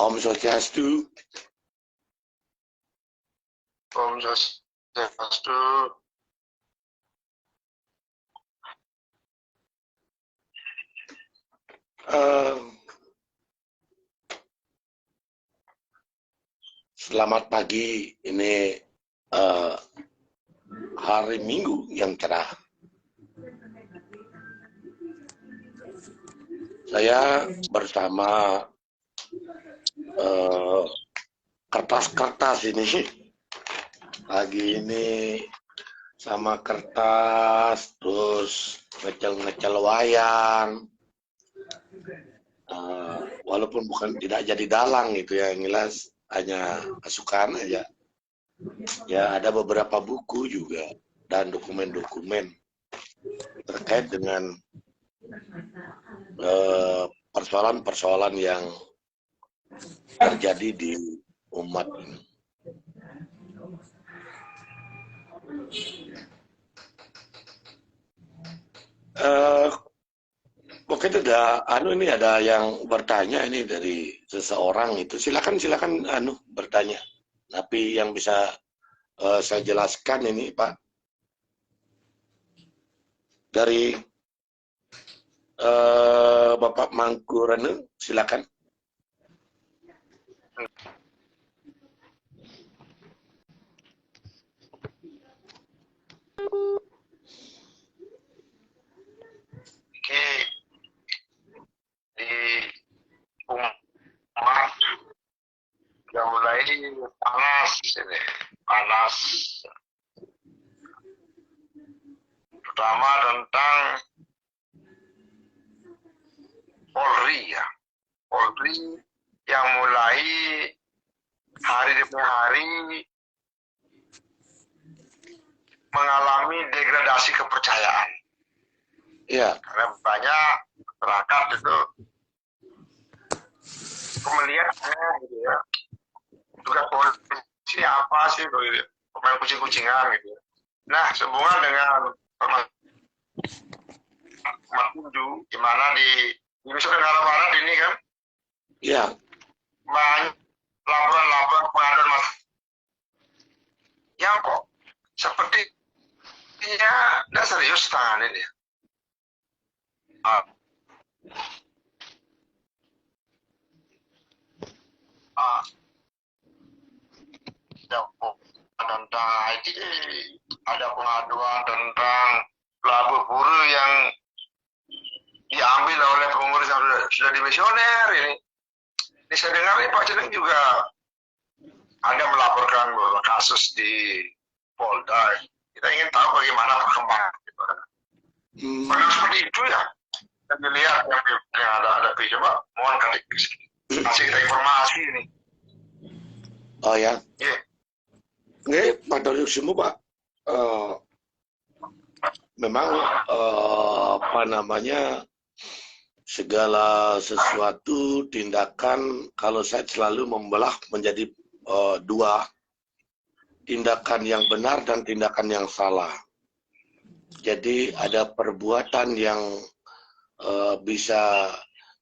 Om Swastiastu. Om Swastiastu. Selamat pagi, ini hari Minggu yang cerah. Saya bersama kertas-kertas ini pagi ini sama kertas, terus ngecel wayang, walaupun bukan tidak jadi dalang gitu ya, yang jelas hanya asukan aja ya. Ada beberapa buku juga dan dokumen-dokumen terkait dengan persoalan-persoalan yang terjadi di umat ini. Oke, ada yang bertanya ini dari seseorang itu. Silakan bertanya. Tapi yang bisa saya jelaskan ini Pak, dari Bapak Mangkurene, silakan. Oke, di umat sudah mulai panas ini, panas. Pertama tentang Polri ya, Polri yang mulai hari demi hari mengalami degradasi kepercayaan. Ya. Karena banyak masyarakat itu melihatnya gitu ya, tugas polisi apa sih gitu, pemain kucing-kucingan gitu. Nah, sehubungan dengan Matundu, di mana di Nusa Tenggara Barat ini kan, ya, banyak laporan-laporan pengaduan mas yang kok sepertinya tidak serius tanganin ya. Ah, ah, ya, tentang IT ada pengaduan tentang labu buru yang diambil oleh pengurus yang sudah dimisioner ini. Ini saya dengar nih Pak Ceneng juga ada melaporkan beberapa kasus di Polda. Kita ingin tahu bagaimana perkembangan. Kalau seperti itu ya, kita dilihat yang ada coba mohon kasih kita informasi ini. Oh ya, Iya. Nggih, matur semua Pak. Memang apa namanya, segala sesuatu tindakan, kalau saya selalu membelah menjadi dua, tindakan yang benar dan tindakan yang salah. Jadi ada perbuatan yang bisa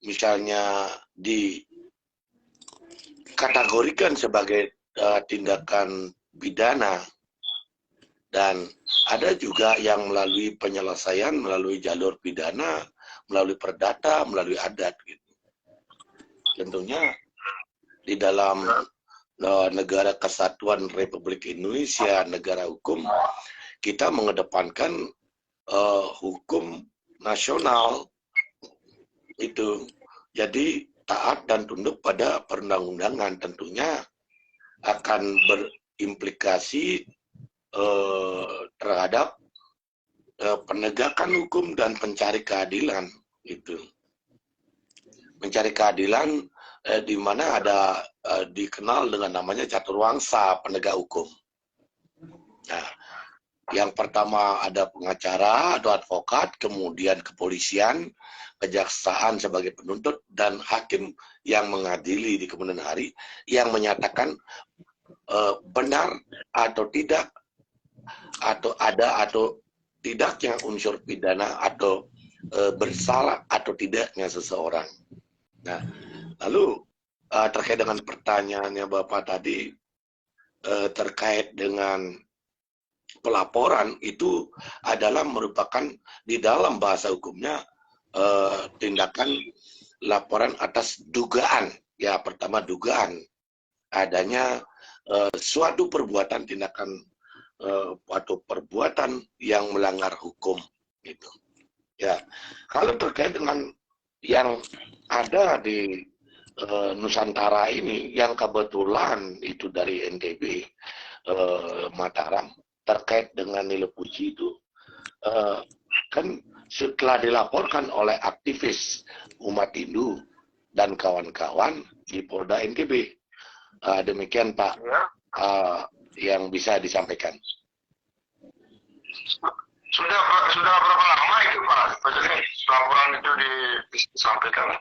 misalnya dikategorikan sebagai tindakan pidana, dan ada juga yang melalui penyelesaian melalui jalur pidana, melalui perdata, melalui adat gitu. Tentunya di dalam negara kesatuan Republik Indonesia, negara hukum, kita mengedepankan hukum nasional itu. Jadi taat dan tunduk pada perundang-undangan, tentunya akan berimplikasi terhadap penegakan hukum dan pencari keadilan itu. Mencari keadilan di mana ada dikenal dengan namanya caturwangsa penegak hukum. Nah, yang pertama ada pengacara atau advokat, kemudian kepolisian, kejaksaan sebagai penuntut, dan hakim yang mengadili di kemudian hari yang menyatakan benar atau tidak, atau ada atau tidaknya unsur pidana, atau bersalah atau tidaknya seseorang. Nah, lalu terkait dengan pertanyaannya Bapak tadi, terkait dengan pelaporan, itu adalah merupakan di dalam bahasa hukumnya tindakan laporan atas dugaan. Ya, pertama dugaan adanya suatu perbuatan, tindakan atau perbuatan yang melanggar hukum gitu. Ya, kalau terkait dengan yang ada di Nusantara ini, yang kebetulan itu dari NTB Mataram, terkait dengan nilai puji itu, kan setelah dilaporkan oleh aktivis umat Hindu dan kawan-kawan di Polda NTB. Demikian Pak, yang bisa disampaikan. Sudah berapa lama itu Pak? Laporan itu disampaikan?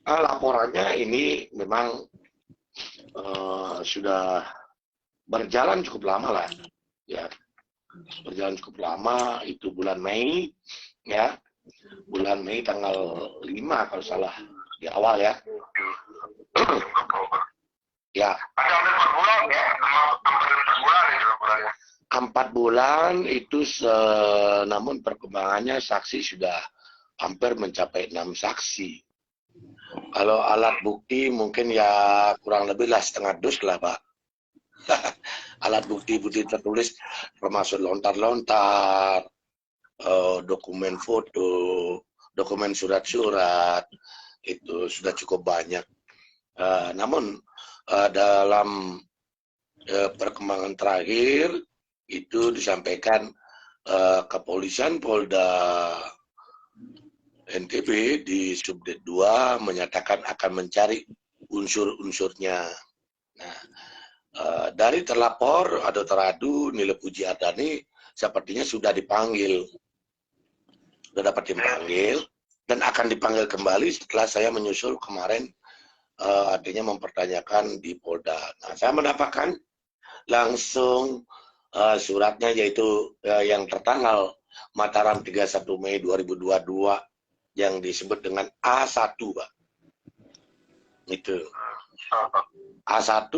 Laporannya ini memang sudah berjalan cukup lama lah, ya. Berjalan cukup lama, itu bulan Mei, ya. Bulan Mei tanggal 5 kalau salah, di awal ya. Ya. Ada hampir 4 bulan ya? Hampir 4 bulan itu laporannya. 4 bulan itu, namun perkembangannya saksi sudah hampir mencapai 6 saksi. Kalau alat bukti mungkin ya kurang lebih lah setengah dus lah Pak. Alat bukti-bukti tertulis termasuk lontar-lontar, dokumen foto, dokumen surat-surat, itu sudah cukup banyak. Namun dalam perkembangan terakhir itu disampaikan kepolisian Polda NTB di Subdit 2 menyatakan akan mencari unsur-unsurnya. Nah, dari terlapor atau teradu Nilai Puji Ardhani sepertinya sudah dipanggil, sudah dapat dipanggil, dan akan dipanggil kembali setelah saya menyusul kemarin, artinya mempertanyakan di Polda. Nah, saya mendapatkan langsung suratnya, yaitu yang tertanggal Mataram 31 Mei 2022 yang disebut dengan A1 Pak. Itu A1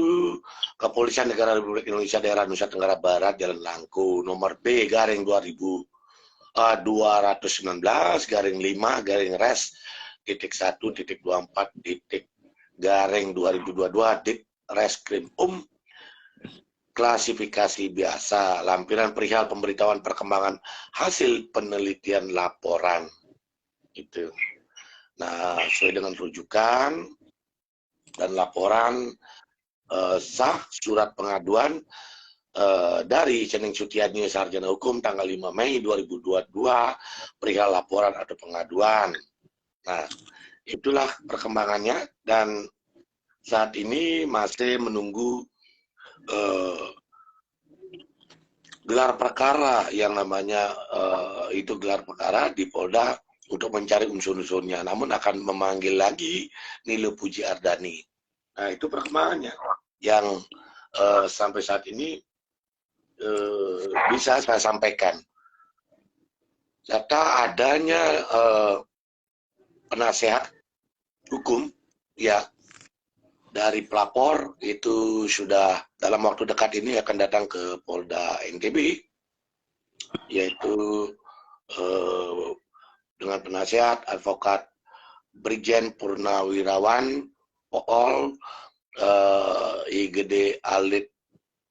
Kepolisian Negara Republik Indonesia Daerah Nusa Tenggara Barat Jalan Langko nomor B/2000 216-1-24.24.24.2022 klasifikasi biasa, lampiran perihal pemberitahuan perkembangan hasil penelitian laporan. Itu. Nah, sesuai dengan rujukan dan laporan sah surat pengaduan dari Cening Sutiani, Sarjana Hukum, tanggal 5 Mei 2022 perihal laporan atau pengaduan. Nah, itulah perkembangannya, dan saat ini masih menunggu gelar perkara yang namanya itu gelar perkara di Polda untuk mencari unsur-unsurnya, namun akan memanggil lagi Nilo Puji Ardani. Nah, itu perkembangannya yang sampai saat ini bisa saya sampaikan. Serta adanya penasehat hukum ya dari pelapor itu sudah dalam waktu dekat ini akan datang ke Polda NTB, yaitu dengan penasehat advokat Brigjen Purnawirawan Pool IGD Alit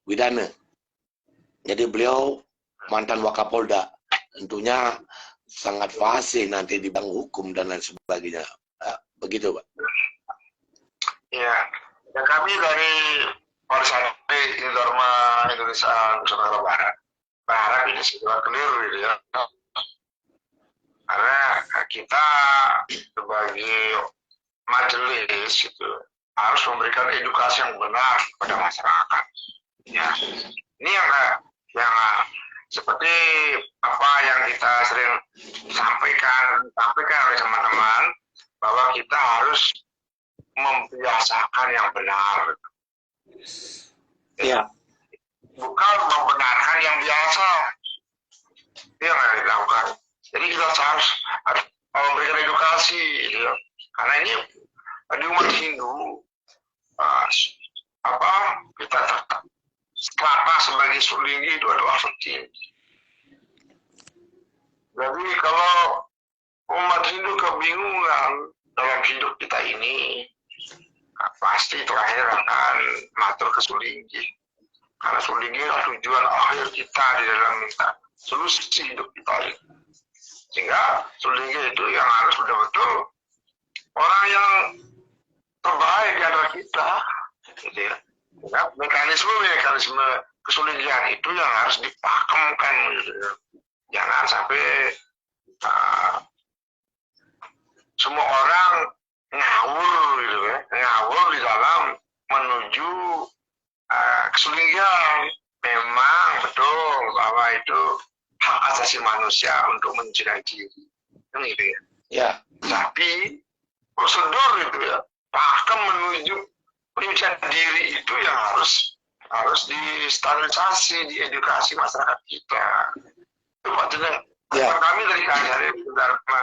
Widana. Jadi beliau mantan Wakapolda, tentunya sangat fasih nanti di bidang hukum dan lain sebagainya. Begitu, Pak. Ya, dan kami dari Polrestabes Dharma Indonesia Nusantara Barat berharap ini segera clear gitu ya. Karena kita sebagai majelis itu harus memberikan edukasi yang benar kepada masyarakat. Ya, ini yang seperti apa yang kita sering sampaikan oleh teman-teman, bahwa kita harus membiasakan yang benar. Ya. Bukan membenarkan yang biasa. Itu yang harus dilakukan. Jadi kita harus memberikan edukasi. Gitu. Karena ini di umat Hindu, kita kelapa sebagai sulinggi itu adalah penting. Jadi kalau umat Hindu kebingungan dalam hidup kita ini, pasti terakhir akan matur ke sulinggi. Karena sulinggi adalah tujuan akhir kita di dalam minta solusi hidup kita ini. Sehingga sulinggi itu yang harus betul-betul orang yang terbaik di antara kita. Gitu ya. Mekanisme kesulinggian itu yang harus dipakemkan. Gitu ya. Jangan sampai semua orang ngawur gitu ya, ngawur di dalam menuju kesulinggian. Memang betul bahwa itu hak asasi manusia untuk mencintai diri, kan gitu ya. Ya. Tapi prosedur itu ya, bahkan menuju pencucian diri itu yang harus distandarisasi, diedukasi masyarakat kita. Itu Pak Jeneng. Ya. Kami dari KJRI Dharma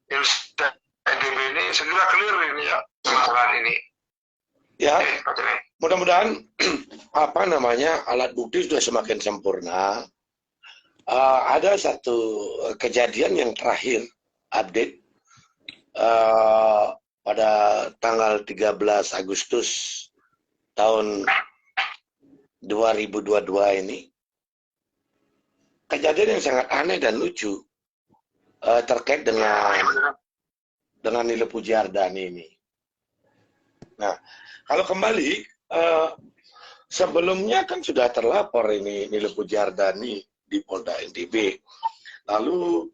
Indonesia NTB ini segera clear ini ya masalah ini. Ya. Mudah-mudahan alat bukti sudah semakin sempurna. Ada satu kejadian yang terakhir update pada tanggal 13 Agustus tahun 2022 ini. Kejadian yang sangat aneh dan lucu terkait dengan Nilo Puji Ardani ini. Nah, kalau kembali sebelumnya kan sudah terlapor ini Nilo Puji Ardani di Polda NTB, lalu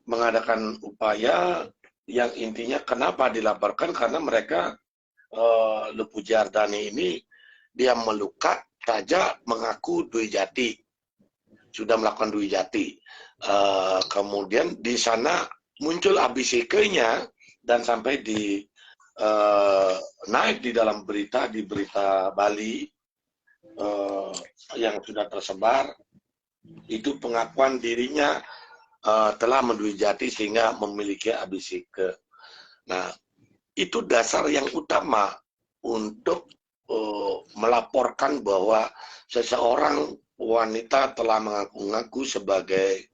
mengadakan upaya yang intinya kenapa dilaporkan, karena mereka Nilo Puji Ardani ini dia melukat saja mengaku Dwi Jati, sudah melakukan Dwi Jati. Kemudian di sana muncul ABCK-nya dan sampai naik di dalam berita Bali yang sudah tersebar, itu pengakuan dirinya telah mendui jati sehingga memiliki ABCK. Nah, itu dasar yang utama untuk melaporkan bahwa seseorang wanita telah mengaku-ngaku sebagai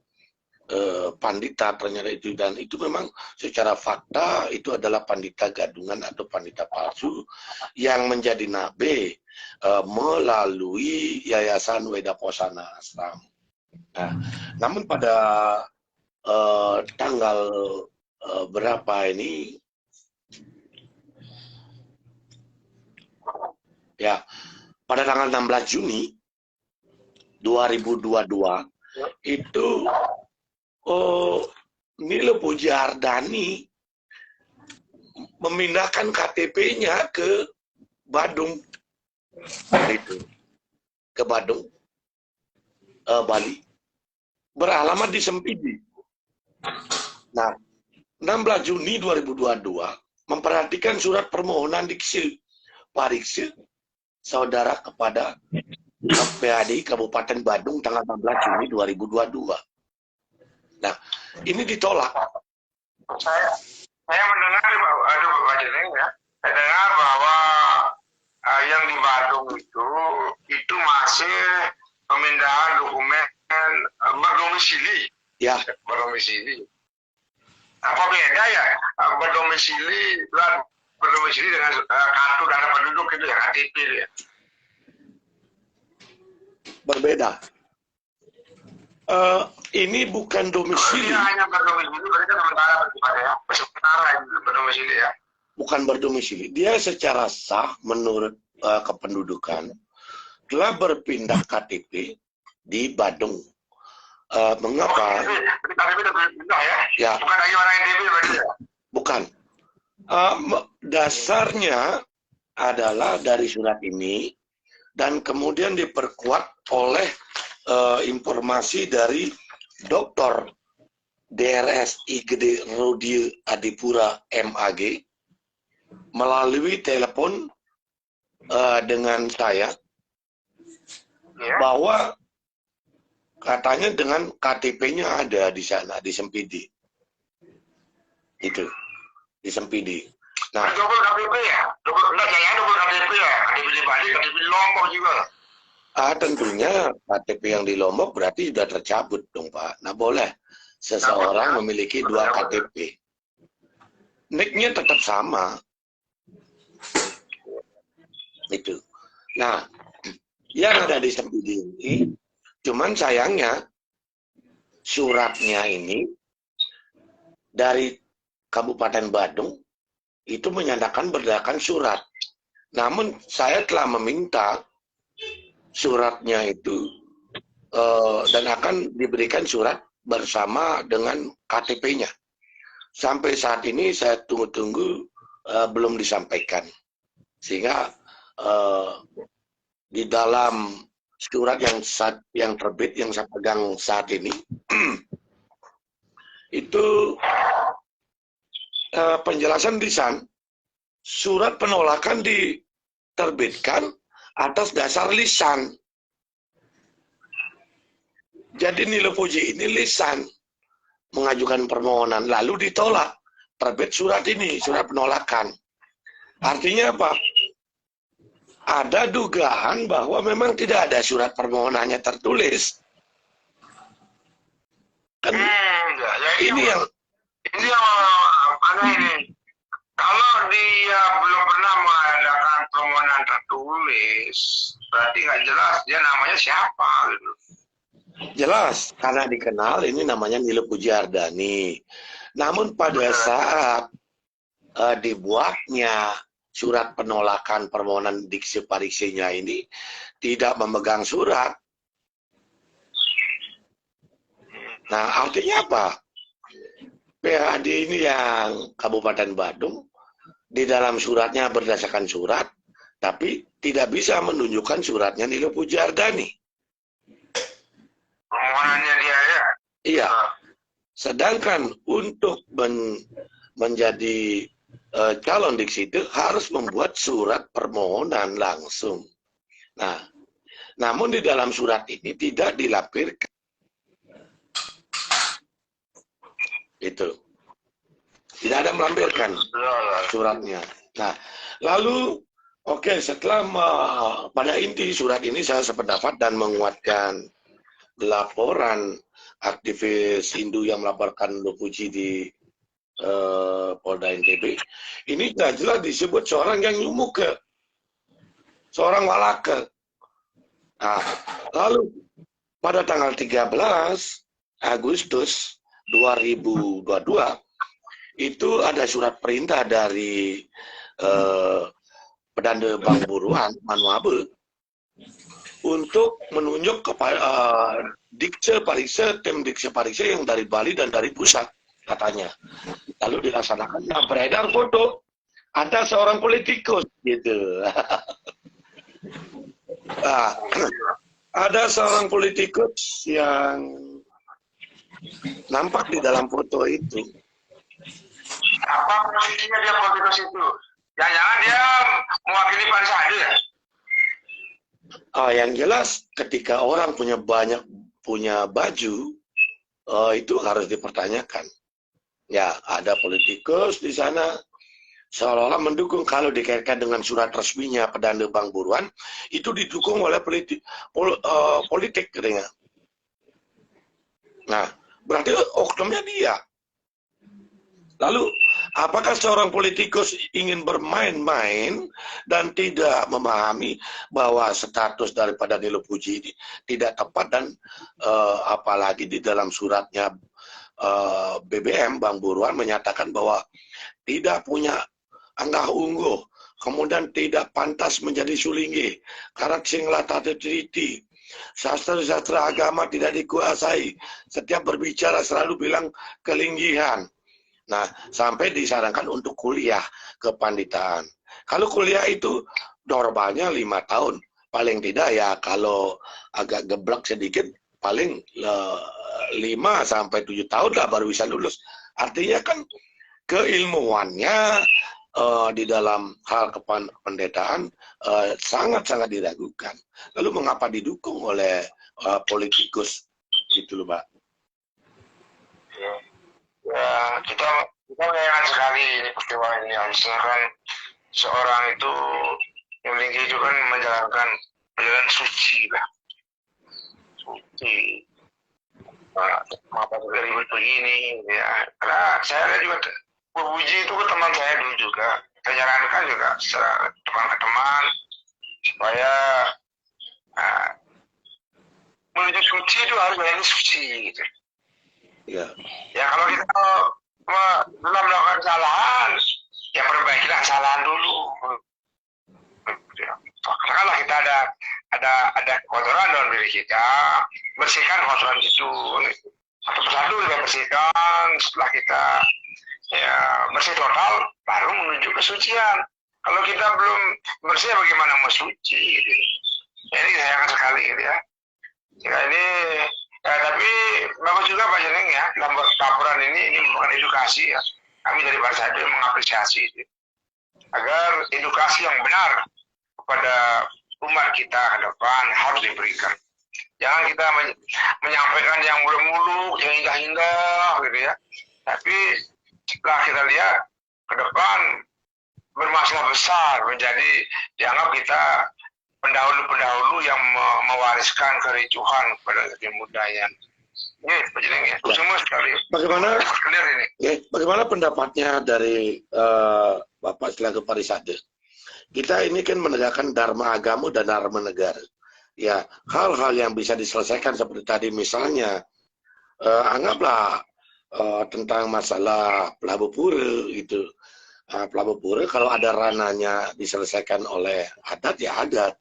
pandita ternyata itu, dan itu memang secara fakta itu adalah pandita gadungan atau pandita palsu yang menjadi nabe melalui Yayasan Wedaposana Ashram. Nah, namun pada tanggal berapa ini ya, pada tanggal 16 Juni 2022 itu Nilo Pujardani memindahkan KTP-nya ke Badung, itu ke Badung, Bali, beralamat di Sempidi. Nah, 16 Juni 2022 memperhatikan surat permohonan diksi pariksa saudara kepada PADI Kabupaten Badung tanggal 16 Juni 2022. Nah, ini ditolak. Saya mendengar bahwa saya dengar bahwa yang di Badung itu masih pemindahan dokumen berdomisili. Ya. Berdomisili. Apa beda ya berdomisili dengan kartu dana penduduk itu ya, KTP ya? Berbeda. Ini bukan domisili. Ini hanya berdomisili, berarti sementara ya. Sementara berdomisili ya. Bukan berdomisili. Dia secara sah menurut kependudukan telah berpindah KTP di Badung. Mengapa? KTP berpindah ya? Ya. Bukan lagi orang NTB berarti ya? Bukan. Dasarnya adalah dari surat ini dan kemudian diperkuat oleh informasi dari Dr. DRSI Gede Rudi Adipura MAG melalui telepon dengan saya bahwa katanya dengan KTP-nya ada di sana di Sempidi. Itu di Sempidi. Nah, double KTP ya? Double KTP ya? KTP di Bali, KTP di Lombok juga. Tentunya KTP yang di Lombok berarti sudah tercabut dong Pak. Nah boleh seseorang memiliki dua KTP. NIK-nya tetap sama. Itu. Nah, yang ada di Sempidi ini, cuman sayangnya suratnya ini dari Kabupaten Badung itu menyatakan berdasarkan surat. Namun saya telah meminta suratnya itu dan akan diberikan surat bersama dengan KTP-nya. Sampai saat ini saya tunggu-tunggu belum disampaikan. Sehingga di dalam surat yang terbit yang saya pegang saat ini itu penjelasan lisan surat penolakan diterbitkan atas dasar lisan. Jadi Nilo Puji ini lisan mengajukan permohonan lalu ditolak, terbit surat ini, surat penolakan. Artinya apa? Ada dugaan bahwa memang tidak ada surat permohonannya tertulis. Kan ini yang kalau dia belum pernah mengadakan permohonan tertulis, berarti nggak jelas dia namanya siapa gitu. Jelas, karena dikenal ini namanya Nilo Pujardani. Namun pada saat dibuatnya surat penolakan permohonan diksi pariksinya ini tidak memegang surat. Nah, artinya apa? PAD ini yang Kabupaten Badung di dalam suratnya berdasarkan surat, tapi tidak bisa menunjukkan suratnya Nilo Pujardani. Permohonannya dia ya? Iya. Sedangkan untuk menjadi calon diksi itu harus membuat surat permohonan langsung. Nah, namun di dalam surat ini tidak dilampirkan. Itu. Tidak ada melampirkan suratnya. Nah, lalu Oke, setelah pada inti surat ini saya sependapat dan menguatkan laporan aktivis Hindu yang melaporkan Lupuji di Polda NTB. Ini jelas disebut seorang yang nyumuke, seorang walake. Nah, lalu pada tanggal 13 Agustus 2022 itu ada surat perintah dari Pedanda Bang Buruan Manuabe untuk menunjuk kepada Dikse Pariksa, tim Dikse Pariksa yang dari Bali dan dari pusat katanya. Lalu dilaksanakan, nah beredar foto ada seorang politikus gitu. Nah, ada seorang politikus yang nampak di dalam foto itu. Apa posisinya dia politikus itu? Jangan-jangan dia mewakili Parisade ya? Yang jelas ketika orang punya baju, itu harus dipertanyakan. Ya, ada politikus di sana seolah-olah mendukung, kalau dikaitkan dengan surat resminya Pedanda Bang Buruan, itu didukung oleh politik katanya. Nah, berarti oknumnya dia. Lalu, apakah seorang politikus ingin bermain-main dan tidak memahami bahwa status daripada Nilo Puji ini tidak tepat, dan apalagi di dalam suratnya BBM Bang Buruan menyatakan bahwa tidak punya anggah ungguh, kemudian tidak pantas menjadi sulinggi, karena singlah tata triti, sastra agama tidak dikuasai, setiap berbicara selalu bilang kelinggihan. Nah, sampai disarankan untuk kuliah kepanditaan. Kalau kuliah itu normalnya 5 tahun, paling tidak ya kalau agak geblek sedikit, paling 5 sampai 7 tahun lah baru bisa lulus. Artinya kan keilmuannya di dalam hal kependetaan sangat-sangat diragukan. Lalu mengapa didukung oleh politikus gitu loh, Mbak? Ya, kita menyayangkan sekali ini peristiwa ini. Misalkan seorang itu yang meninggi itu kan menjalankan perjalanan suci lah. Suci. Mengapa juga ribut begini ya? Karena saya lihat juga Puji itu ke teman saya dulu juga. Saya nyarankan juga secara teman ke teman supaya menuju suci itu harus berani suci gitu. Ya. Ya kalau kita belum melakukan kesalahan, ya perbaikilah kesalahan dulu. Katakanlah kita ada kotoran dalam diri kita, bersihkan kotoran itu. Satu persatu kita bersihkan. Setelah kita ya bersih total, baru menuju kesucian. Kalau kita belum bersih, bagaimana mau suci? Gitu. Ya, ini sayang sekali gitu ya. Ya, ini ya, tapi bagus juga Pak Jeneng ya, dalam laporan ini merupakan edukasi ya. Kami dari Parisade mengapresiasi itu. Agar edukasi yang benar kepada umat kita ke depan harus diberikan. Jangan kita menyampaikan yang muluk-muluk, yang indah-indah gitu ya. Tapi setelah kita lihat ke depan bermasalah besar, menjadi dianggap kita pendahulu-pendahulu yang mewariskan kericuhan kepada kebudayaan. Ini Pak Jeneng ya. Semua sekali. Bagaimana? Clear ini. Ya, bagaimana pendapatnya dari Bapak selaku Parisade? Kita ini kan menegakkan dharma agama dan dharma negara. Ya, hal-hal yang bisa diselesaikan seperti tadi misalnya, anggaplah tentang masalah Pelabuh Pura itu. Pelabuh Pura kalau ada rananya diselesaikan oleh adat ya adat.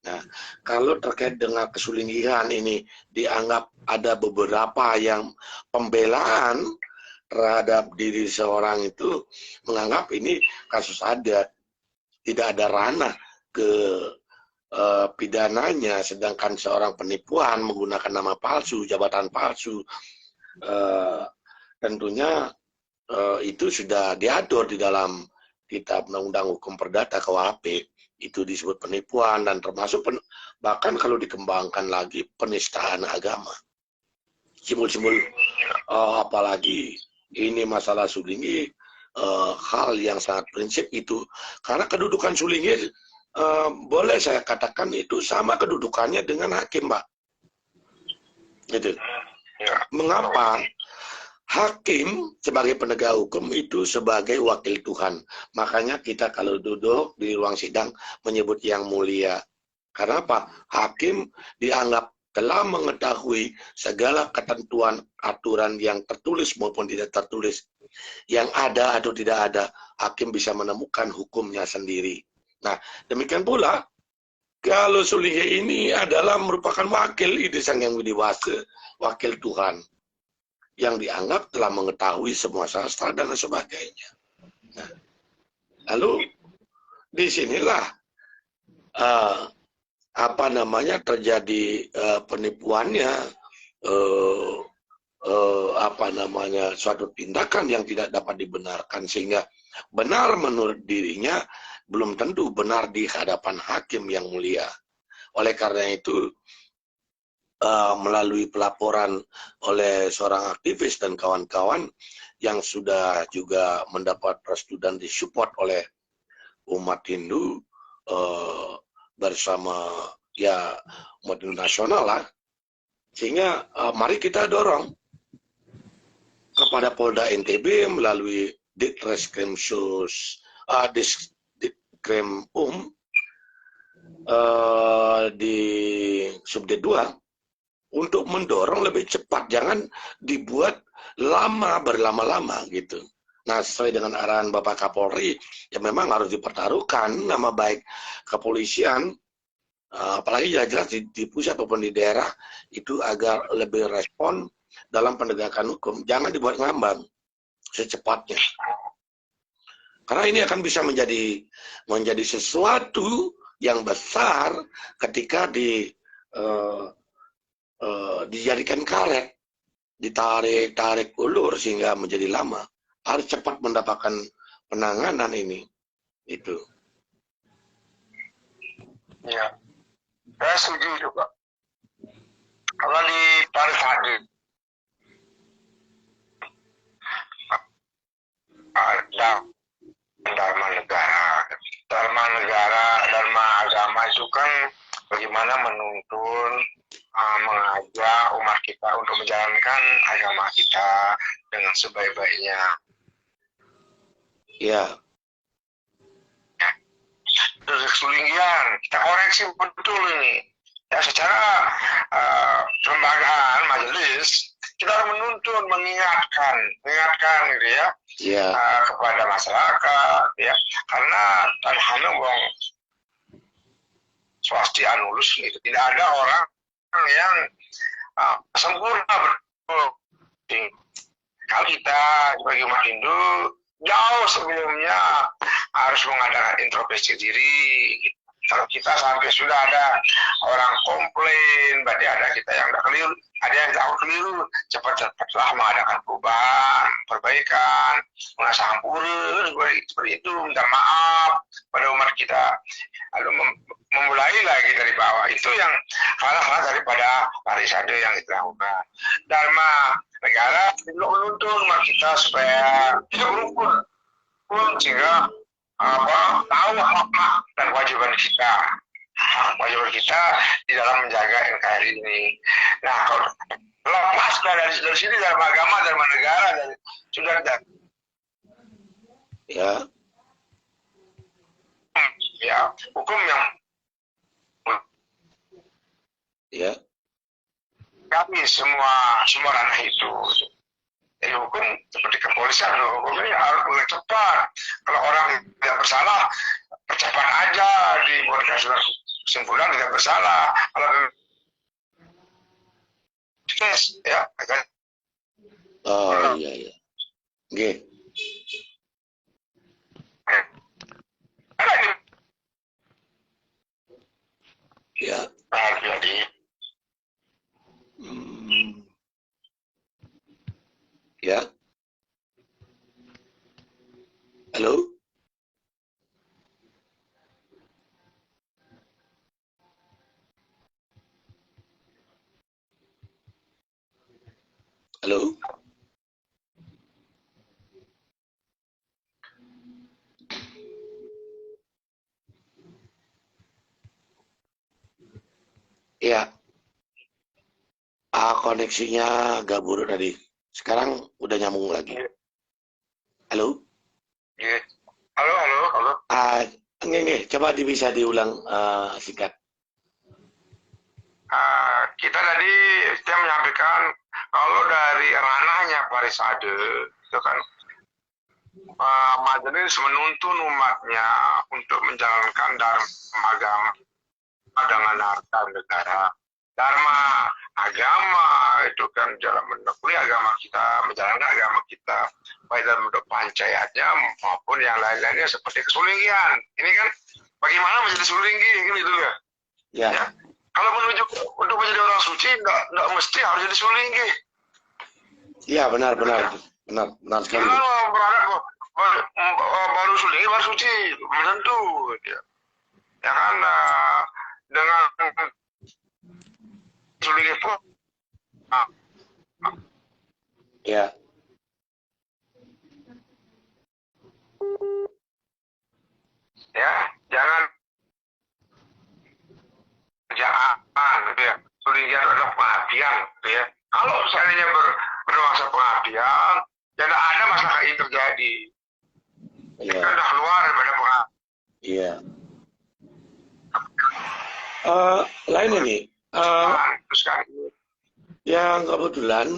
Nah, kalau terkait dengan kesulinggihan ini dianggap ada beberapa yang pembelaan terhadap diri seorang itu menganggap ini kasus adat, tidak ada ranah ke pidananya, sedangkan seorang penipuan menggunakan nama palsu, jabatan palsu, tentunya itu sudah diatur di dalam Kitab Undang-Undang Hukum Perdata KUHP. Itu disebut penipuan dan termasuk bahkan kalau dikembangkan lagi penistaan agama. Simbol-simbol apalagi ini masalah sulinggi, hal yang sangat prinsip itu, karena kedudukan sulinggi boleh saya katakan itu sama kedudukannya dengan hakim, Pak. Gitu. Mengapa? Hakim sebagai penegak hukum itu sebagai wakil Tuhan. Makanya kita kalau duduk di ruang sidang menyebut yang mulia. Karena apa? Hakim dianggap telah mengetahui segala ketentuan aturan yang tertulis maupun tidak tertulis. Yang ada atau tidak ada, hakim bisa menemukan hukumnya sendiri. Nah, demikian pula, kalau Sulingge ini adalah merupakan wakil Ide Sang Yang Widi Wase, wakil Tuhan, yang dianggap telah mengetahui semua sastra dan sebagainya. Nah, lalu disinilah terjadi penipuannya, suatu tindakan yang tidak dapat dibenarkan, sehingga benar menurut dirinya belum tentu benar di hadapan hakim yang mulia. Oleh karena itu, melalui pelaporan oleh seorang aktivis dan kawan-kawan yang sudah juga mendapat restu dan disupport oleh umat Hindu bersama ya umat Hindu nasional lah, sehingga mari kita dorong kepada Polda NTB melalui Ditreskrim di Subdit 2 untuk mendorong lebih cepat, jangan dibuat berlama-lama gitu. Nah, sesuai dengan arahan Bapak Kapolri, ya memang harus dipertaruhkan nama baik kepolisian, apalagi jelas-jelas di pusat maupun di daerah, itu agar lebih respon dalam penegakan hukum. Jangan dibuat ngambang secepatnya. Karena ini akan bisa menjadi sesuatu yang besar ketika dijadikan karet, ditarik ulur sehingga menjadi lama. Harus cepat mendapatkan penanganan ini. Itu. Ya, saya setuju juga. Kalau di Paris tadi ada dharma negara, dharma agama itu kan bagaimana menuntun, mengajak umat kita untuk menjalankan agama kita dengan sebaik-baiknya. Ya. Dari Sulinggian, kita koreksi betul ini. Ya, secara kelembagaan majelis, kita harus menuntun, mengingatkan gitu ya, kepada masyarakat, ya, karena tanahnya bong swasti anulus itu tidak ada orang yang sempurna betul. Kalau kita sebagai umat Hindu jauh sebelumnya harus mengadakan introspeksi diri. Kalau kita sampai sudah ada orang komplain, berarti ada kita yang udah keliru, ada yang tahu keliru, cepat-cepatlah mengadakan perubahan, perbaikan, mengasah ampura, seperti itu, minta maaf pada umat kita, lalu memulai lagi dari bawah. Itu yang hal-hal daripada parisade yang kita lakukan. Dharma negara menuntun umat kita supaya tidak berukun, sehingga tahu hak dan kewajiban kita. Kewajiban kita di dalam menjaga NKRI ini. Nah, kalau lepas dari sini, dari agama, dari negara, dari sudah ada. Ya, hukum yang kami semua ranah itu. Jadi hukum seperti kepolisian, hukumnya harus mulai cepat. Kalau orang tidak bersalah, percepat aja dibuatkan surat kesimpulan tidak bersalah. Kalau tes, ya, kan? Oh iya. Oke. Ya. Jadi. Ya. Halo? Halo? Ya, koneksinya agak buruk tadi. Sekarang udah nyambung lagi. Halo? Iya. Halo, halo, halo. Nge, coba bisa diulang singkat. Kita tadi saya menyampaikan kalau dari ranahnya Parisade itu kan majelis menuntun umatnya untuk menjalankan dharma agama dengan harta negara. Dharma agama itu kan dalam menekuni agama kita, menjalankan agama kita, baik dalam bentuk pancayatnya maupun yang lain-lainnya seperti kesulinggian. Ini kan bagaimana menjadi sulinggi kan itu ya. Ya. Kalau menuju untuk menjadi orang suci enggak mesti harus jadi sulinggi. Iya, benar sekali. Kalau berada baru sulinggi baru suci, belum tentu. Ya kan dengan sulinggi pun. Ya. Ya, jangan gitu ya. Sulinggian adalah pengabdian, gitu ya. Kalau seandainya bernuansa pengabdian, ya tidak ada masalah ini terjadi. Iya. Kan sudah keluar daripada pengabdian. Iya. Lain ini. Yang kebetulan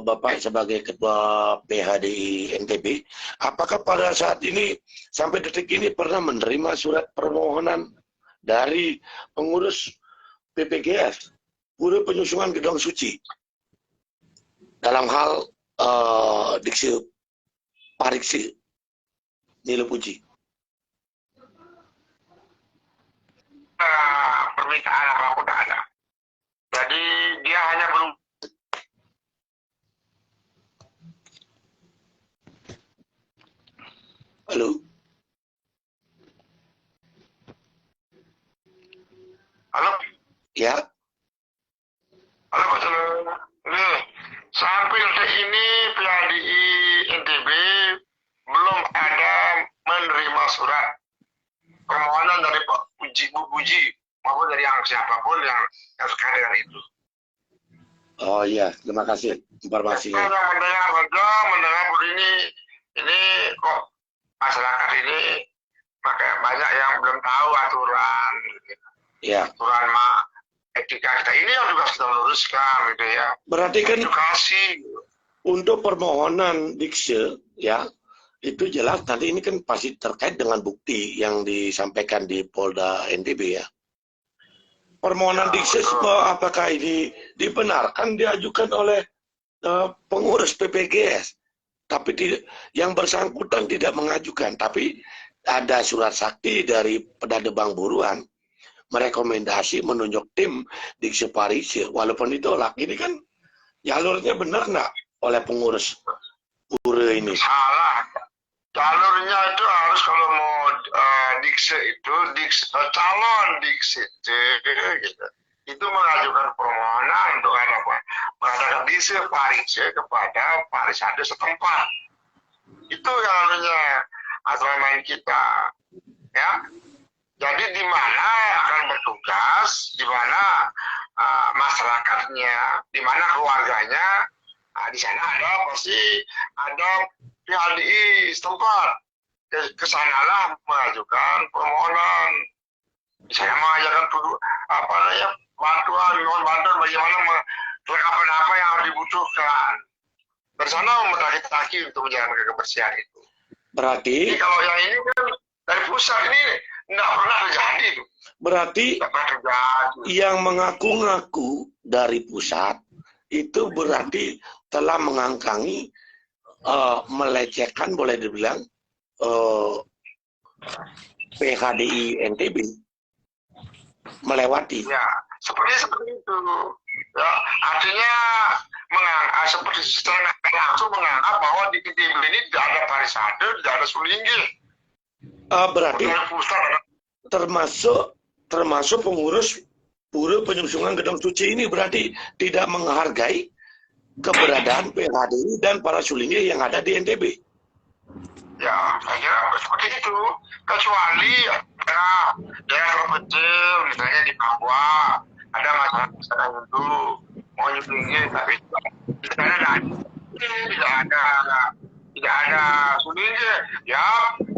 Bapak sebagai Ketua PHDI NTB, apakah pada saat ini sampai detik ini pernah menerima surat permohonan dari pengurus PPGS, Pura Penyusungan Gedong Suci, dalam hal diksi pariksi nilai puji? Permintaan apapun ada. Jadi dia hanya belum. Halo? Halo? Ya? Halo, betul. Nih, sampai detik ini PHDI NTB belum ada menerima surat permohonan dari Pak Bu Puji maupun dari yang siapapun yang terkait dengan itu. Oh iya, terima kasih informasinya. Mendengar ini kok masyarakat ini banyak yang belum tahu aturan, Ya. Aturan etika kita ini yang juga kita luruskan, gitu ya. Berarti kan edukasi untuk permohonan dikse, ya, itu jelas nanti ini kan pasti terkait dengan bukti yang disampaikan di Polda NTB ya. Permohonan dikse apakah ini dibenarkan diajukan oleh pengurus PPGS, tapi yang bersangkutan tidak mengajukan, tapi ada surat sakti dari Pedadebang Buruan merekomendasi menunjuk tim dikse pariksi, walaupun ditolak. Ini kan jalurnya benar nggak oleh pengurus Pura ini? Salah. Jalurnya itu harus kalau mau dikse itu calon dikse gitu. Itu mengajukan permohonan untuk mengadakan dikse pariksi kepada Parisade setempat. Itu yang namanya aturan main kita, ya. Jadi di mana akan bertugas, di mana masyarakatnya, di mana keluarganya, di sana pasti ada PHDI setempat. Kesanalah mengajukan permohonan. Saya mengajukan mohon bantuan bagaimana kelengkapan apa yang harus dibutuhkan. Dari sana mendaki untuk menjalankan kebersihan itu. Berarti jadi kalau yang ini kan dari pusat ini tidak pernah terjadi. Berarti yang mengaku-ngaku dari pusat itu berarti telah mengangkangi, melecehkan, boleh dibilang, PHDI NTB, melewati. Ya, seperti itu. Ya, artinya seperti secara langsung menganggap bahwa di NTB ini tidak ada Parisade, tidak ada Sulinggi. Berarti termasuk pengurus Pura Penyusungan Gedong Suci ini berarti tidak menghargai keberadaan PHDI dan para Sulinggi yang ada di NTB. Ya, saya kira seperti itu. Kecuali daerah terpencil, misalnya di Papua, ada masalah Hindu mau nyulingi, tapi di sana tidak ada sulingnya. Ya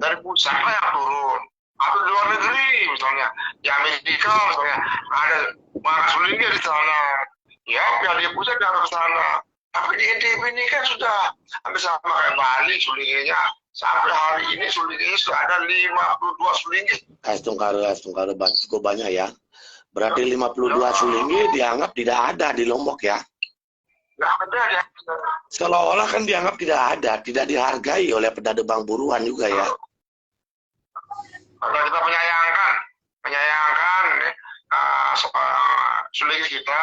dari pusat lah yang turun. Atau di luar negeri misalnya, di Amerika misalnya ada sulingnya di sana. Ya pihak di pusat yang ke sana. Tapi di NTB ini kan sudah hampir sama kayak Bali sulingnya. Sampai hari ini sulingnya sudah ada 52 sulingnya. Astungkara cukup banyak ya. Berarti 52 sulingnya dianggap tidak ada di Lombok ya. Nggak ada ya. Seolah-olah kan dianggap tidak ada, tidak dihargai oleh pedadebang buruan juga ya. Kalau kita menyayangkan suling kita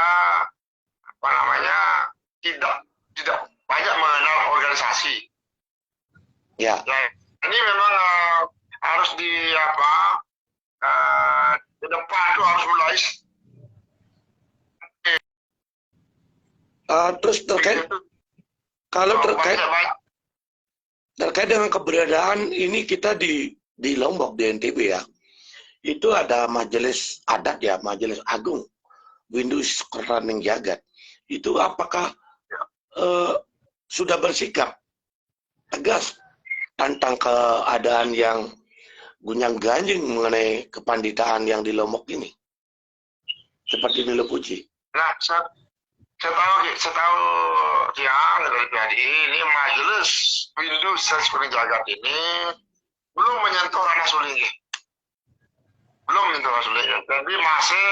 apa namanya tidak banyak mengenal organisasi. Ya. Nah, ini memang harus di depan itu harus mulai. Terus terkait dengan keberadaan ini kita di Lombok di NTB ya, itu ada majelis adat ya, majelis agung Windu Sukertaning Jagat. Itu apakah sudah bersikap tegas tentang keadaan yang gunjang-ganjing mengenai kepanditaan yang di Lombok ini, seperti Nilo Puji? Nah, setahu dia dari pribadi ini majelis Windu Sukertaning Jagat ini belum menyentuh ranah sulinggi, jadi masih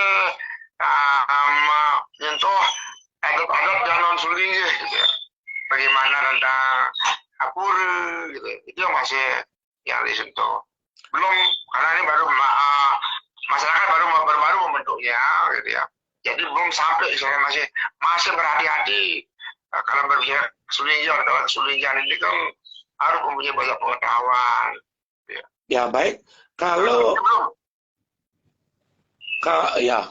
menyentuh adat-adat yang non sulinggi gitu ya. Bagaimana tentang Apura gitu, itu yang masih yang disentuh. Belum, karena ini baru masyarakat baru membentuknya gitu ya. Jadi belum sampai, saya masih berhati-hati. Kalau berbicara sulinggian ini kan harus mempunyai banyak pengetahuan. Ya baik, kalau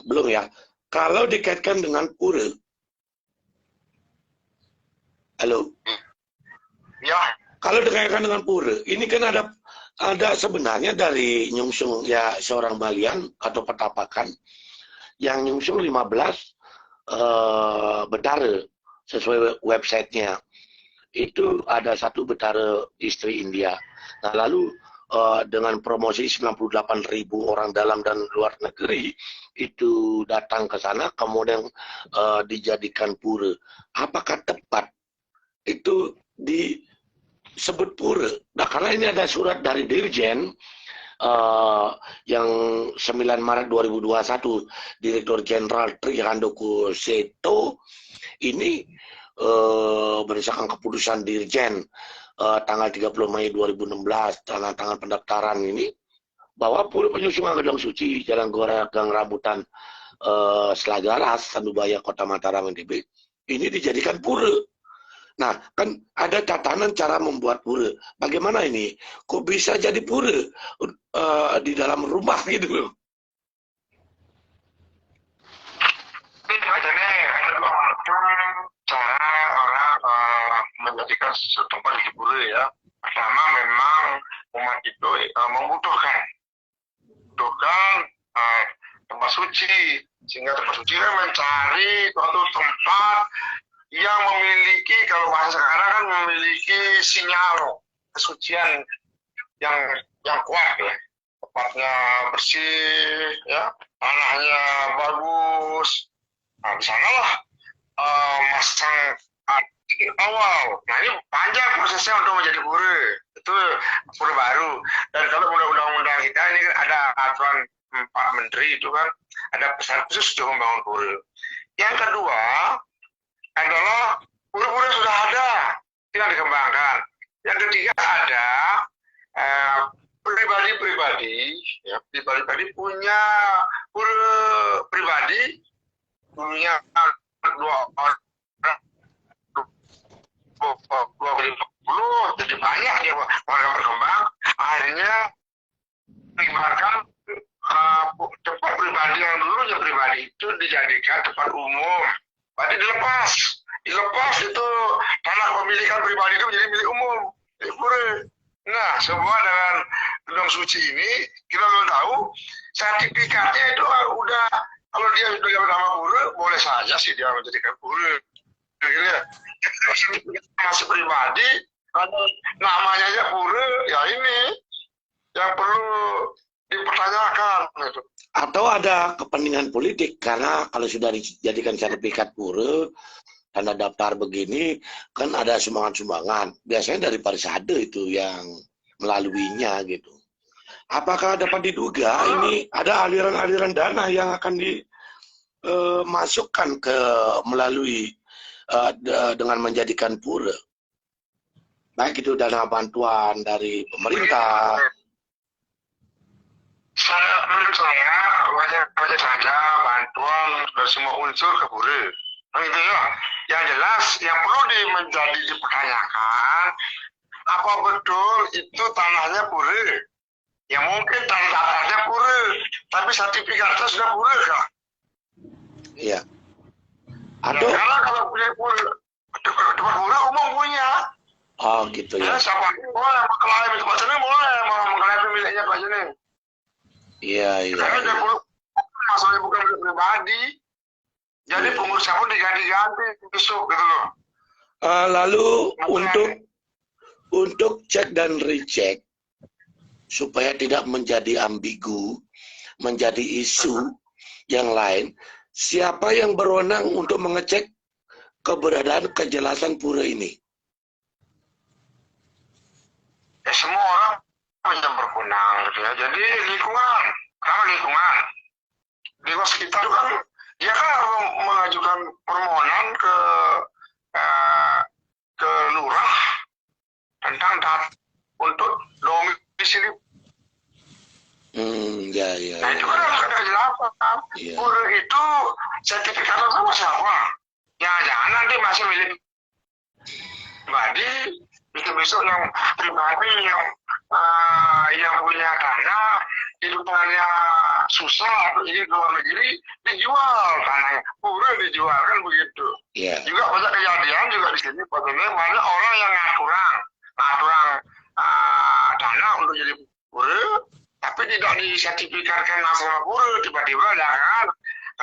belum ya. Kalau dikaitkan dengan pura, halo. Ya. Kalau dikaitkan dengan pura, ini kan ada sebenarnya dari nyungsung ya seorang Balian atau Petapakan yang nyungsung 15 betara sesuai websitenya. Itu ada satu betara istri India. Nah lalu dengan promosi 98.000 orang dalam dan luar negeri itu datang ke sana, kemudian dijadikan pura. Apakah tepat itu disebut pura? Nah karena ini ada surat dari Dirjen yang 9 Maret 2021, Direktur Jenderal Trihandoko Seto ini berdasarkan keputusan Dirjen tanggal 30 Mei 2016, tangan pendaftaran ini, bahwa pura penyusungan gedung suci Jalan Gang Rambutan Selagaras, Sandubaya, Kota Mataram, NTB ini dijadikan pura. Nah, kan ada tatanan cara membuat pura. Bagaimana ini? Kok bisa jadi pura di dalam rumah gitu loh? Cara orang menjadikan sesuatu tempat di pura ya. Pertama memang umat itu membutuhkan tempat suci, sehingga tempat suci kan mencari suatu tempat yang memiliki, kalau bahasa sekarang kan memiliki sinyal kesucian yang kuat ya. Tempatnya bersih ya, tanahnya bagus. Nah, di sanalah masang titik awal. Nah ini panjang prosesnya untuk menjadi pura. Itu pura baru. Dan kalau undang-undang kita ini kan ada aturan Pak Menteri itu kan ada pesan khusus untuk membangun pura. Yang kedua adalah pura-pura sudah ada, tinggal dikembangkan. Yang ketiga ada pribadi-pribadi punya pura pribadi, punya dua jadi banyak ya warga berkembang. Akhirnya mengibarkan tempat pribadi yang dulunya pribadi itu dijadikan tempat umum. Berarti dilepas itu tanah pemilikan pribadi itu menjadi milik umum. Nah, semua dengan gedung suci ini kita belum tahu sertifikatnya itu udah Kalau dia sudah bernama pura, boleh saja sih dia menjadikan pura. Ya. Masih pribadi, kalau namanya aja pura, ya ini yang perlu dipertanyakan. Gitu. Atau ada kepentingan politik, karena kalau sudah dijadikan sertifikat pura, tanda daftar begini, kan ada sumbangan-sumbangan. Biasanya dari Parisade itu yang melaluinya gitu. Apakah dapat diduga ini ada aliran-aliran dana yang akan dimasukkan ke melalui dengan menjadikan pura? Baik itu dana bantuan dari pemerintah. Menurut saya wajar saja bantuan dari semua unsur ke pura. Gitu ya. Yang jelas yang perlu menjadi dipertanyakan, apa betul itu tanahnya pura? Ya mungkin tanah daftarnya pura, tapi sertifikatnya sudah pura kah? Iya. Atau ya, karena kalau punya pura, tempat pura umum punya. Oh gitu ya. Siapa boleh mengklaim tempat sini, boleh mengklaim pemiliknya Pak Jening. Iya. Karena dia masalahnya bukan pribadi. Jadi pengurusnya pun diganti-ganti besok gitu loh. Lalu untuk cek dan recheck supaya tidak menjadi ambigu, menjadi isu yang lain, siapa yang berwenang untuk mengecek keberadaan kejelasan pura ini? Ya, semua orang punya berwenang gitu ya. Jadi lingkungan sekitar kan dia kan harus mengajukan permohonan ke lurah tentang data untuk domisili. Ya. Nah itu kan harus ada kejelasan. Pura itu sertifikatnya sama siapa? Ya jangan nanti masih milik pribadi, besok yang pribadi yang punya dana hidupannya susah atau jadi luar negeri dijual tanahnya, pura dijual kan begitu. Juga banyak kejadian juga di sini banyak orang yang ngaturan dana untuk jadi pura, tapi tidak disertifikatkan nasional pura, tiba-tiba ada kan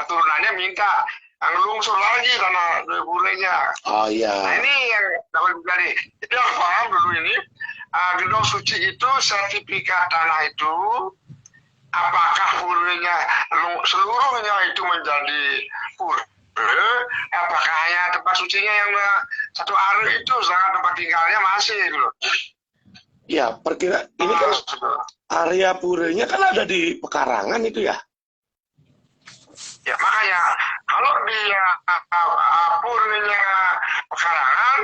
keturunannya minta ngelungsur lagi tanah puranya. Nah ini yang dapat terjadi. Jadi harus paham dulu ini, gedung suci itu sertifikat tanah itu, apakah puranya seluruhnya itu menjadi pura, apakah hanya tempat sucinya yang satu area itu, sedangkan tempat tinggalnya masih gitu. Ya, ini kan area puranya kan ada di pekarangan itu ya. Ya makanya kalau dia puranya pekarangan,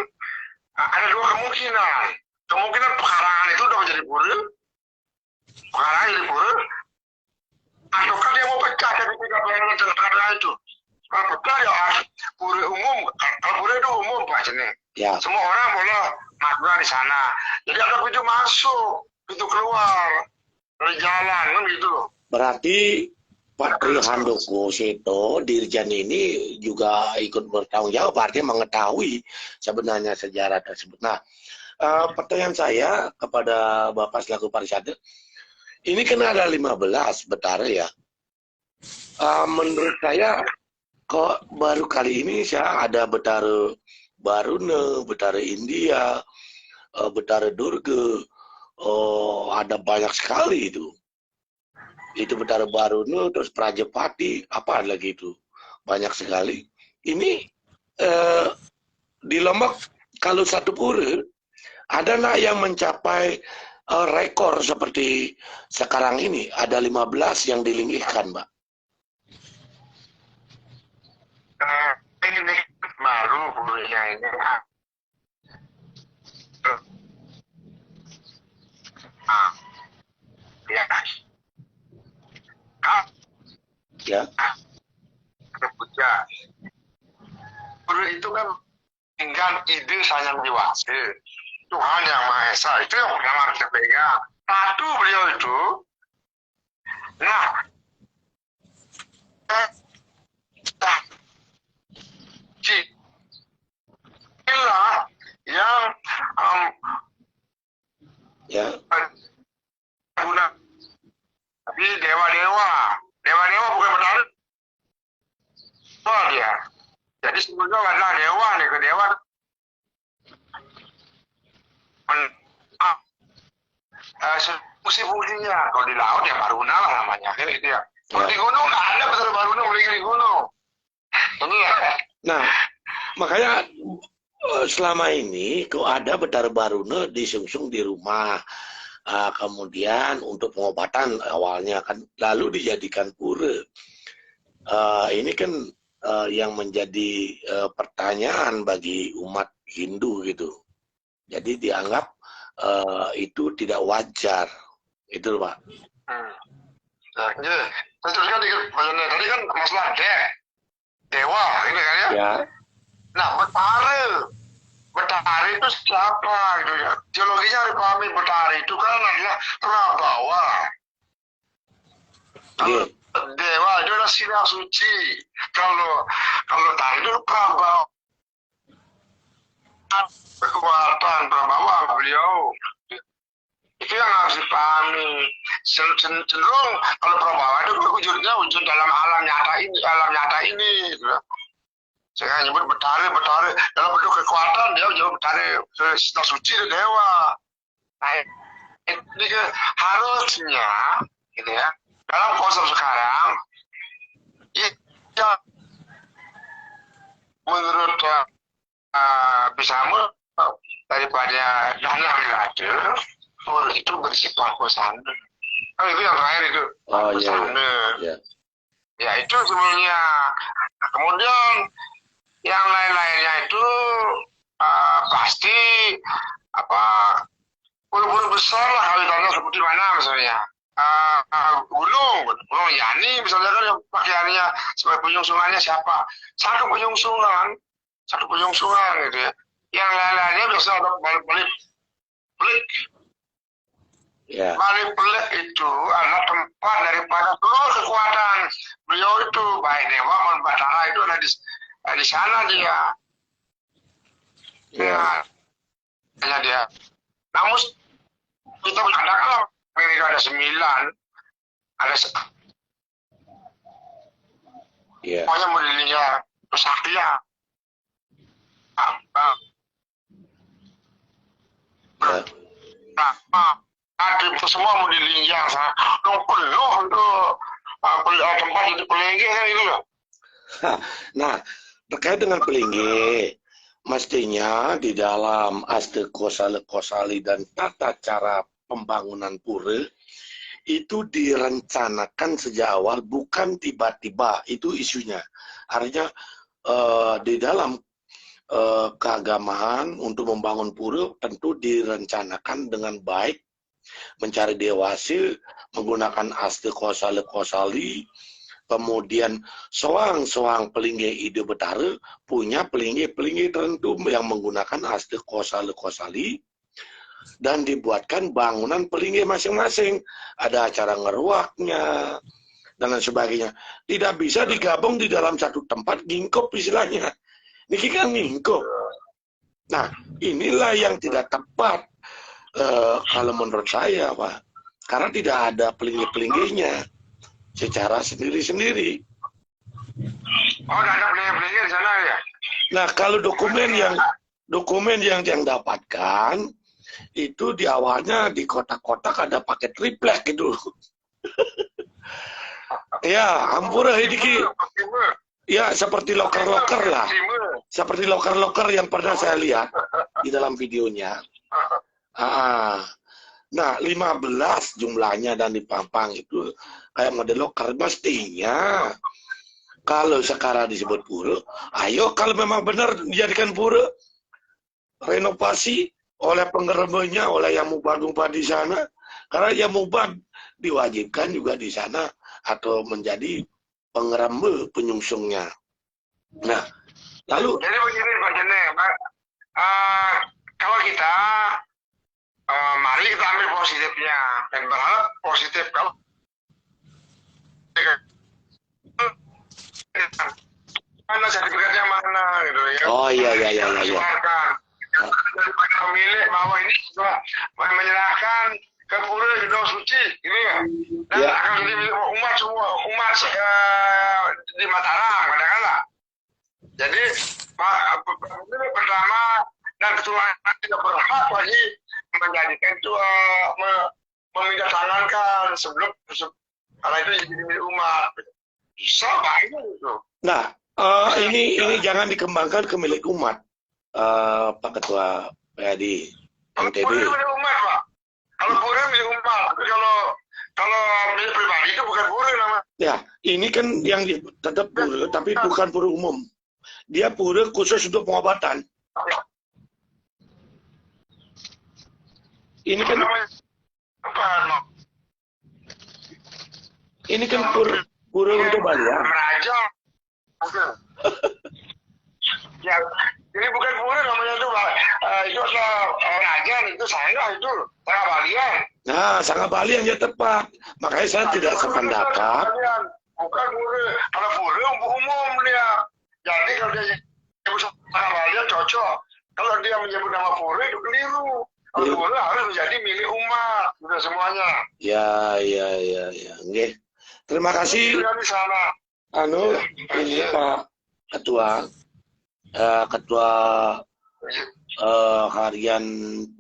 ada dua kemungkinan. Kemungkinan pekarangan itu udah menjadi pura, pekarangan jadi pura, ataukah dia mau pecah dari tiga pekarangan itu. Kalau pecah ya pura umum, kalau pura itu umum Pak Jening. Ya. Semua orang boleh masuk di sana. Jadi ada pintu masuk, pintu keluar dari jalan kan gitu loh. Berarti Pak Tri Handoko Seto, Dirjen ini juga ikut bertanggung jawab, artinya mengetahui sebenarnya sejarah tersebut. Nah, pertanyaan saya kepada Bapak selaku Parisade, ini kan ada 15 betara ya. Menurut saya, kok baru kali ini saya ada betara Baruna, betara India, betara Durga, ada banyak sekali itu. Itu betara Baruna, terus Prajapati, apa lagi itu, banyak sekali. Ini di Lombok kalau satu pura ada nggak yang mencapai rekor seperti sekarang ini, ada 15 yang dilingkihkan, Mbak? Ini baru puranya ini. Ya. Pura itu kan tinggal ide sayang diwasi. Tuhan yang Maha Esa itu yang pertama harus dipegang. Satu beliau itu, nah, inilah yang guna tapi dewa-dewa bukan benar sebetulnya adalah dewa nih, ke dewa fungsi-fungsinya. Kalau di laut ya Baruna lah namanya, gitu ya. Kalau di gunung nggak ada Betara Baruna beli di gunung. Ini ya. Nah, makanya selama ini kok ada Betara Baruna disungsung di rumah. Kemudian untuk pengobatan awalnya kan lalu dijadikan pura. Ini kan yang menjadi pertanyaan bagi umat Hindu gitu. Jadi dianggap itu tidak wajar, itu loh, Pak. Nah, ini teruskan dikit tadi kan masalah dewa, ini kan ya. Ya. Nah, Betari itu siapa gitu ya? Teologinya harus pahami Betari itu kan adalah Prabhawa. Kalau dewa itu adalah sinar suci. Kalau Tari itu Prabhawa. Kekuatan Prabhawa beliau. Itu yang harus dipahami. Cenderung kalau Prabhawa itu wujudnya wujud dalam alam nyata ini gitu. Saya nyebut Betari dalam bentuk kekuatan dia jauh Betari sinar suci itu dewa. Nah, ini harusnya gitu ya dalam konsep sekarang ya menurut bisa daripada Dana Milade itu bersifat kosana. Itu yang terakhir itu kosana. Ya itu sebenarnya. Nah, kemudian yang lain-lainnya itu pasti pura-pura besar lah kalau seperti mana misalnya gunung Yani misalnya kan yang pakaiannya sebagai penyungsungannya siapa? Satu penyungsungan gitu ya. Yang lain-lainnya biasa ada balik-balik. Balik pelik itu adalah tempat daripada seluruh kekuatan beliau itu, baik dewa maupun Batara itu ada di sana dia. Hanya dia. Namun kita mengatakan Amerika ada 9, ada pokoknya modelnya Sakya. Itu semua modeling yang penuh untuk tempat jadi pelengge gitu loh. Nah, terkait dengan pelinggi, mestinya di dalam Aste Kosali dan tata cara pembangunan pura itu direncanakan sejak awal, bukan tiba-tiba. Itu isunya. Artinya di dalam keagamaan untuk membangun pura tentu direncanakan dengan baik, mencari dewasa, menggunakan Aste Kosali, kemudian soang pelinggi ide Betara punya pelinggi tertentu yang menggunakan Aste Kosali dan dibuatkan bangunan pelinggi masing-masing. Ada acara ngeruaknya dan lain sebagainya. Tidak bisa digabung di dalam satu tempat, ngingkop istilahnya. Niki kan ngingkop. Nah, inilah yang tidak tepat kalau menurut saya, Pak. Karena tidak ada pelinggi-pelingginya secara sendiri-sendiri. Oh, tidak ada pelinggi di sana ya? Nah, kalau dokumen yang dapatkan itu di awalnya di kotak-kotak ada pakai triplek gitu. Ya, ampura ini ya seperti loker-loker lah. Seperti loker-loker yang pernah saya lihat di dalam videonya. Nah, 15 jumlahnya dan dipampang itu kayak model loker. Mestinya kalau sekarang disebut pura, ayo kalau memang benar dijadikan pura, renovasi oleh pengeremannya, oleh yang mubad di sana. Karena yang mubad diwajibkan juga di sana atau menjadi pengerembe penyungsungnya. Nah, lalu jadi begini Pak Jene, kalau kita mari kita ambil positifnya dan berharap positif. Kalau mana sertifikatnya mana gitu ya. Oh iya. Pemilik bahwa ini juga menyerahkan ke pura Gedong Suci ini ya. Dan akan jadi umat semua, umat di Mataram katakanlah. Jadi pertama dan ketua tidak berhak lagi menjadikan itu memindahankan sebelum karena itu jadi milik umat. Bisa banyak itu. Nah, ini jangan dikembangkan ke milik umat, Pak Ketua PAD NTB. Pura milik umat, Pak. Kalau pura milik umat, tapi kalau milik pribadi itu bukan pura namanya. Ya, ini kan yang tetap pura, tapi bukan pura umum. Dia pura khusus untuk pengobatan. Ini kan pura untuk Balian. Raja. Ya, ini bukan pura namanya itu, Pak. Itu adalah raja, itu saya itu Sangga Balian. Nah, Sangga Balian ya tepat. Makanya saya tidak sependapat. Bukan pura. Kalau pura umum dia. Jadi kalau dia menyebut Sangga Balian cocok. Kalau dia menyebut nama pura itu keliru. Kalau pura harus menjadi milik umat, sudah semuanya. Ya. Nggih. Terima kasih. Ini Pak Ketua. Ketua harian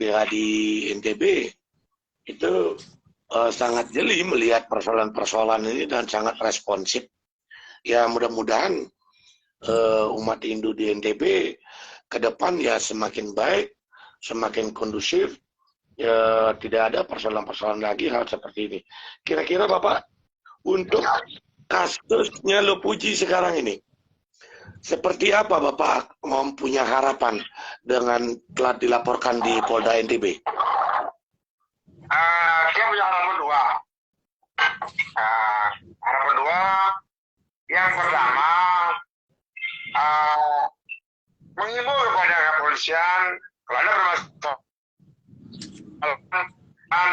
PHD NTB itu sangat jeli melihat persoalan-persoalan ini dan sangat responsif. Ya mudah-mudahan umat Hindu di NTB ke depan ya semakin baik, semakin kondusif, ya tidak ada persoalan-persoalan lagi hal seperti ini. Kira-kira Bapak untuk kasusnya Lopuji sekarang ini, seperti apa Bapak mempunyai harapan dengan telah dilaporkan di Polda NTB? Dia punya harapan dua. Harapan dua, yang pertama mengimbau kepada kepolisian kalau ada permasalahan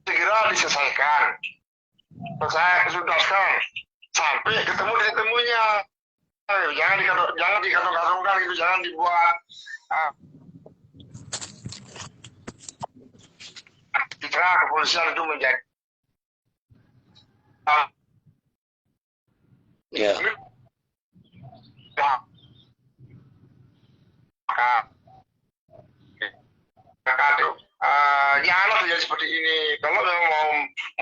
segera diselesaikan, tuntaskan sampai ketemu di temunya. Jangan dikantong-kantongkan itu, jangan dibuat citra kepolisian itu menjadi Ya. Janganlah terjadi seperti ini. Kalau memang mau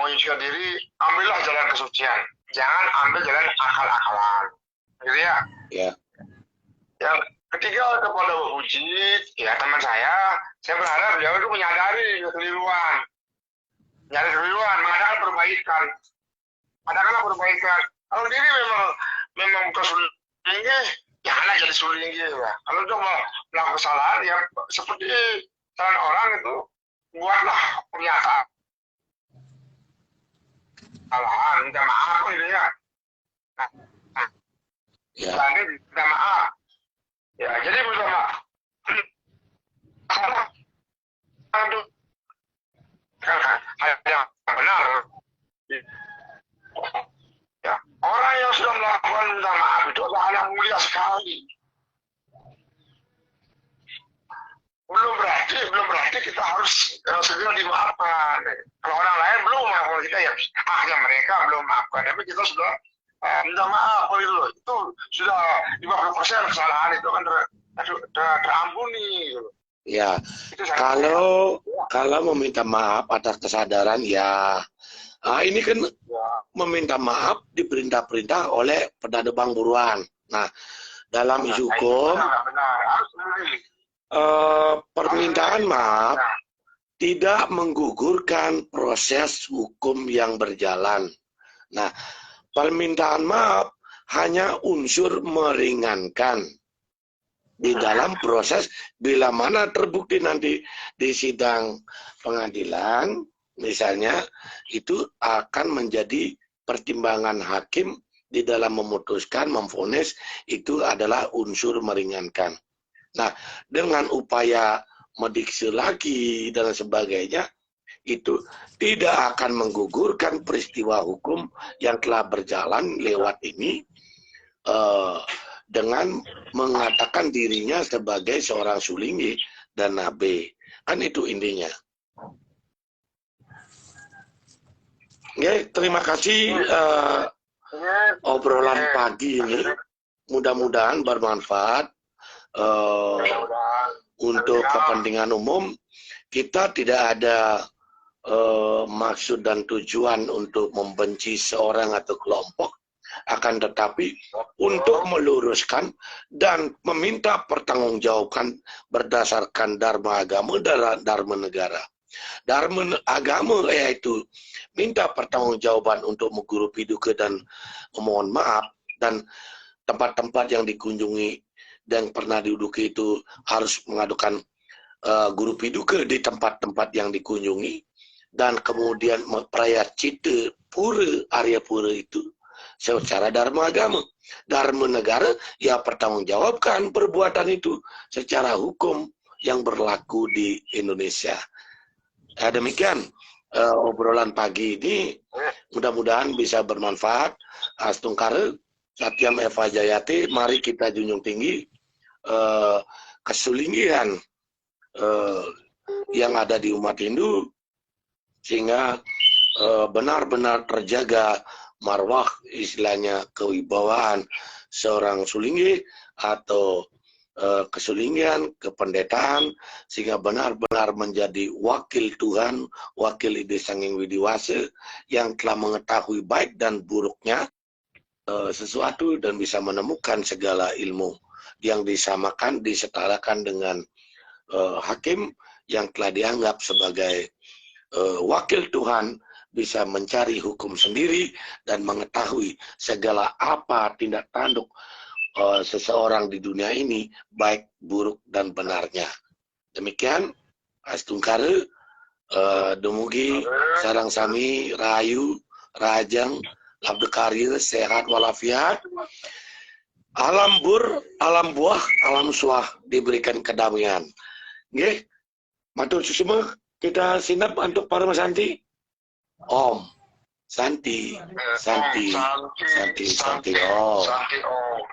menyucikan diri, ambillah jalan kesucian. Jangan ambil jalan akal-akalan. Gitu ya. Ya. Yang ketiga kepada Bapak Mujid, ya teman saya berharap beliau itu menyadari kekeliruan. Menyadari kekeliruan, mengadakan perbaikan. Adakanlah perbaikan. Kalau diri memang kesulingnya, janganlah jadi sulingnya ya. Kalau itu melakukan kesalahan, ya seperti salah orang itu, buatlah pernyataan. Kesalahan, minta maaf gitu ya. Ya. Minta maaf. Ya, jadi minta maaf. Aduh. Hal yang benar. Ya, orang yang sudah melakukan minta maaf itu adalah hal yang mulia sekali. Belum berarti kita harus segera dimaafkan. Kalau orang lain belum memaafkan kita, ya haknya mereka belum maafkan, tapi kita sudah minta maaf gitu. Itu sudah 50% kesalahan itu kan terampuni gitu. Ya, kalau meminta maaf atas kesadaran ya, ini kan meminta maaf diperintah-perintah oleh Perdana Bang Buruan. Nah, dalam isu hukum, permintaan maaf tidak menggugurkan proses hukum yang berjalan. Nah, permintaan maaf hanya unsur meringankan di dalam proses bila mana terbukti nanti di sidang pengadilan, misalnya itu akan menjadi pertimbangan hakim di dalam memutuskan, memvonis itu adalah unsur meringankan. Nah, dengan upaya mediksi lagi dan sebagainya, itu tidak akan menggugurkan peristiwa hukum yang telah berjalan lewat ini dengan mengatakan dirinya sebagai seorang sulingi dan nabe. Kan itu intinya. Oke, terima kasih obrolan pagi ini. Mudah-mudahan bermanfaat Mudah-mudahan. untuk Ya. kepentingan umum, kita tidak ada maksud dan tujuan untuk membenci seorang atau kelompok, akan tetapi untuk meluruskan dan meminta pertanggungjawaban berdasarkan dharma agama dan dharma negara. Dharma agama yaitu minta pertanggungjawaban untuk mengguru piduka dan memohon maaf, dan tempat-tempat yang dikunjungi dan pernah diduduki itu harus mengadukan guru piduka di tempat-tempat yang dikunjungi, dan kemudian memprayacita pura Arya Pura itu secara dharma agama. Dharma negara ya pertanggungjawabkan perbuatan itu secara hukum yang berlaku di Indonesia. Demikian obrolan pagi ini, mudah-mudahan bisa bermanfaat. Astungkara, Satyam Eva Jayati, mari kita junjung tinggi kesulinggihan yang ada di umat Hindu, sehingga benar-benar terjaga marwah, istilahnya kewibawaan seorang sulinggi atau kesulinggian, kependetaan, sehingga benar-benar menjadi wakil Tuhan, wakil Ide Sanghyang Widiwasa yang telah mengetahui baik dan buruknya sesuatu dan bisa menemukan segala ilmu yang disamakan, disetarakan dengan hakim yang telah dianggap sebagai wakil Tuhan, bisa mencari hukum sendiri dan mengetahui segala apa tindak tanduk seseorang di dunia ini, baik buruk dan benarnya. Demikian Astungkara, dumugi sarang sami rahayu rajang labdekarya sehat walafiat, alam bur, alam buah, alam suah diberikan kedamaian. Nggih, matur susuma kita sinap untuk para Santi. Om Santi, Santi, Santi, Santi, Om. Santi Om.